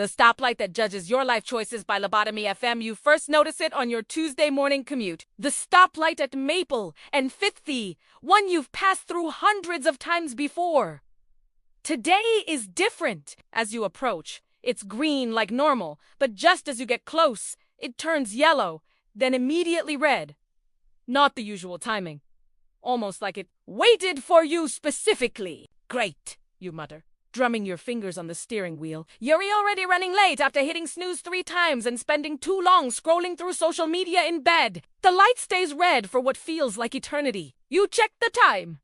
the stoplight that judges your life choices by Lobotomy FM. You first notice it on your Tuesday morning commute. The stoplight at Maple and 5th, one you've passed through hundreds of times before. Today is different. As you approach, it's green like normal, but just as you get close, it turns yellow, then immediately red. Not the usual timing. Almost like it waited for you specifically. Great, you mutter, drumming your fingers on the steering wheel. You're already running late after hitting snooze 3 times and spending too long scrolling through social media in bed. The light stays red for what feels like eternity. You check the time.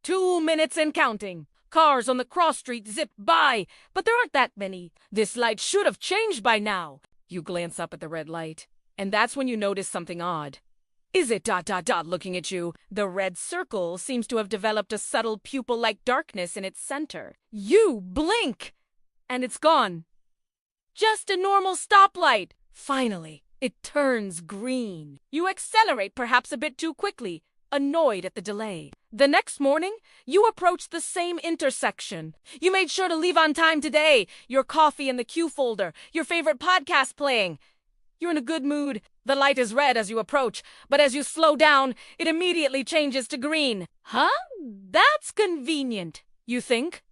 2 minutes and counting. Cars on the cross street zip by, but there aren't that many. This light should have changed by now. You glance up at the red light, and that's when you notice something odd. Is it ... looking at you? The red circle seems to have developed a subtle pupil-like darkness in its center. You blink, and it's gone. Just a normal stoplight. Finally, it turns green. You accelerate perhaps a bit too quickly, annoyed at the delay. The next morning, you approach the same intersection. You made sure to leave on time today. Your coffee in the queue folder, your favorite podcast playing. You're in a good mood. The light is red as you approach, but as you slow down, it immediately changes to green. Huh? That's convenient, you think.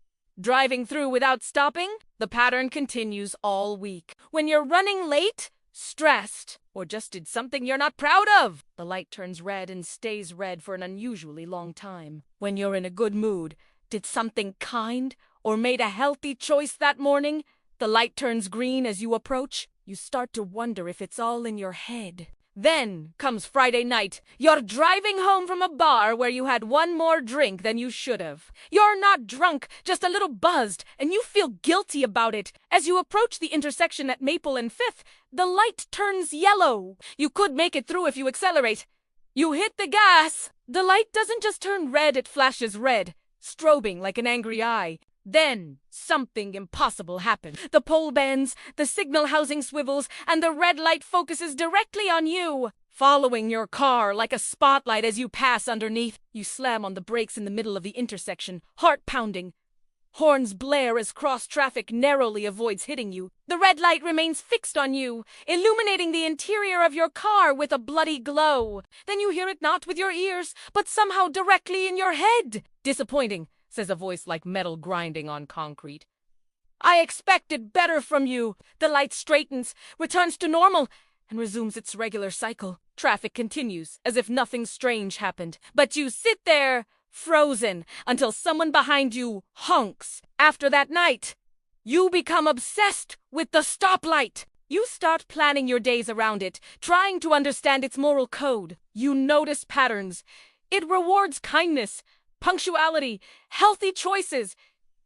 Driving through without stopping, the pattern continues all week. When you're running late, stressed, or just did something you're not proud of, the light turns red and stays red for an unusually long time. When you're in a good mood, did something kind, or made a healthy choice that morning, the light turns green as you approach. You start to wonder if it's all in your head. Then comes Friday night. You're driving home from a bar where you had one more drink than you should have. You're not drunk, just a little buzzed, and you feel guilty about it. As you approach the intersection at Maple and 5th, the light turns yellow. You could make it through if you accelerate. You hit the gas. The light doesn't just turn red, it flashes red, strobing like an angry eye. Then, something impossible happens. The pole bends, the signal housing swivels, and the red light focuses directly on you, following your car like a spotlight as you pass underneath. You slam on the brakes in the middle of the intersection, heart pounding. Horns blare as cross-traffic narrowly avoids hitting you. The red light remains fixed on you, illuminating the interior of your car with a bloody glow. Then you hear it not with your ears, but somehow directly in your head. Disappointing, says a voice like metal grinding on concrete. I expected better from you. The light straightens, returns to normal, and resumes its regular cycle. Traffic continues, as if nothing strange happened. But you sit there, frozen, until someone behind you honks. After that night, you become obsessed with the stoplight. You start planning your days around it, trying to understand its moral code. You notice patterns. It rewards kindness, punctuality, healthy choices,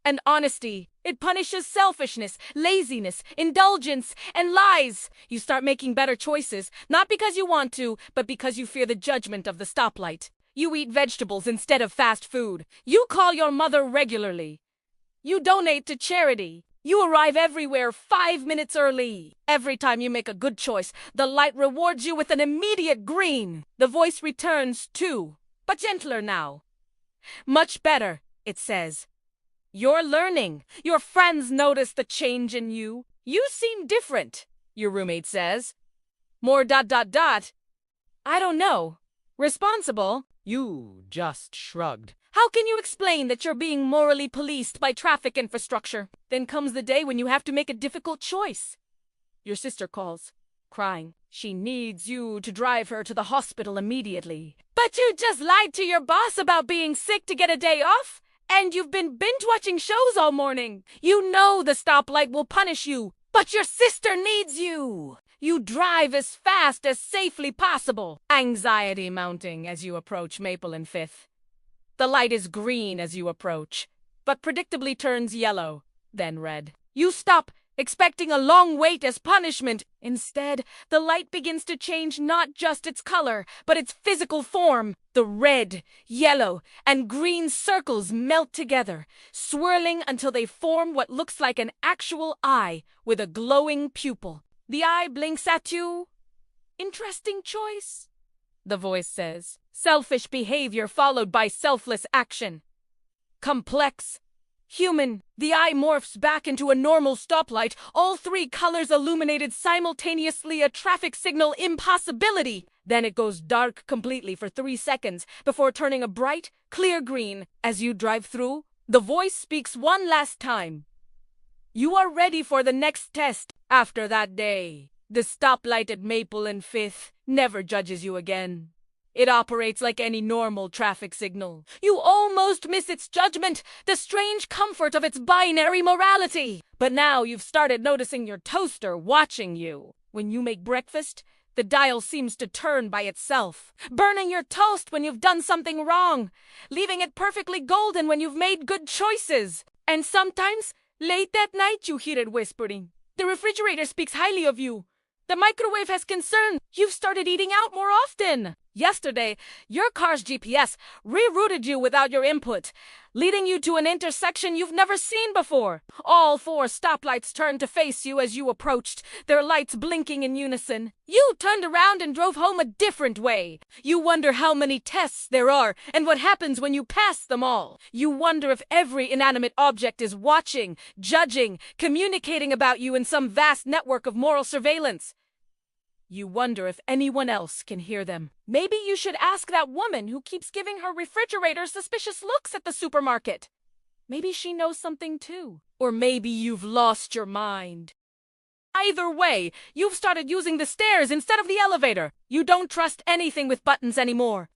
and honesty. It punishes selfishness, laziness, indulgence, and lies. You start making better choices, not because you want to, but because you fear the judgment of the stoplight. You eat vegetables instead of fast food. You call your mother regularly. You donate to charity. You arrive everywhere 5 minutes early. Every time you make a good choice, the light rewards you with an immediate green. The voice returns too, but gentler now. Much better, it says. You're learning. Your friends notice the change in you. You seem different, your roommate says. More ... I don't know. Responsible? You just shrugged. How can you explain that you're being morally policed by traffic infrastructure? Then comes the day when you have to make a difficult choice. Your sister calls, crying. She needs you to drive her to the hospital immediately. But you just lied to your boss about being sick to get a day off, and you've been binge-watching shows all morning. You know the stoplight will punish you, but your sister needs you. You drive as fast as safely possible. Anxiety mounting as you approach Maple and 5th. The light is green as you approach, but predictably turns yellow, then red. You stop, expecting a long wait as punishment. Instead, the light begins to change not just its color, but its physical form. The red, yellow, and green circles melt together, swirling until they form what looks like an actual eye with a glowing pupil. The eye blinks at you. Interesting choice, the voice says. Selfish behavior followed by selfless action. Complex, Human. The eye morphs back into a normal stoplight, all three colors illuminated simultaneously, a traffic signal impossibility. Then it goes dark completely for 3 seconds before turning a bright, clear green. As you drive through, the voice speaks one last time. You are ready for the next test. After that day, the stoplight at Maple and 5th never judges you again. It operates like any normal traffic signal. You almost miss its judgment, the strange comfort of its binary morality. But now you've started noticing your toaster watching you. When you make breakfast, the dial seems to turn by itself, burning your toast when you've done something wrong, leaving it perfectly golden when you've made good choices. And sometimes, late that night, you hear it whispering. The refrigerator speaks highly of you. The microwave has concern. You've started eating out more often. Yesterday, your car's GPS rerouted you without your input, leading you to an intersection you've never seen before. All 4 stoplights turned to face you as you approached, their lights blinking in unison. You turned around and drove home a different way. You wonder how many tests there are and what happens when you pass them all. You wonder if every inanimate object is watching, judging, communicating about you in some vast network of moral surveillance. You wonder if anyone else can hear them. Maybe you should ask that woman who keeps giving her refrigerator suspicious looks at the supermarket. Maybe she knows something too. Or maybe you've lost your mind. Either way, you've started using the stairs instead of the elevator. You don't trust anything with buttons anymore.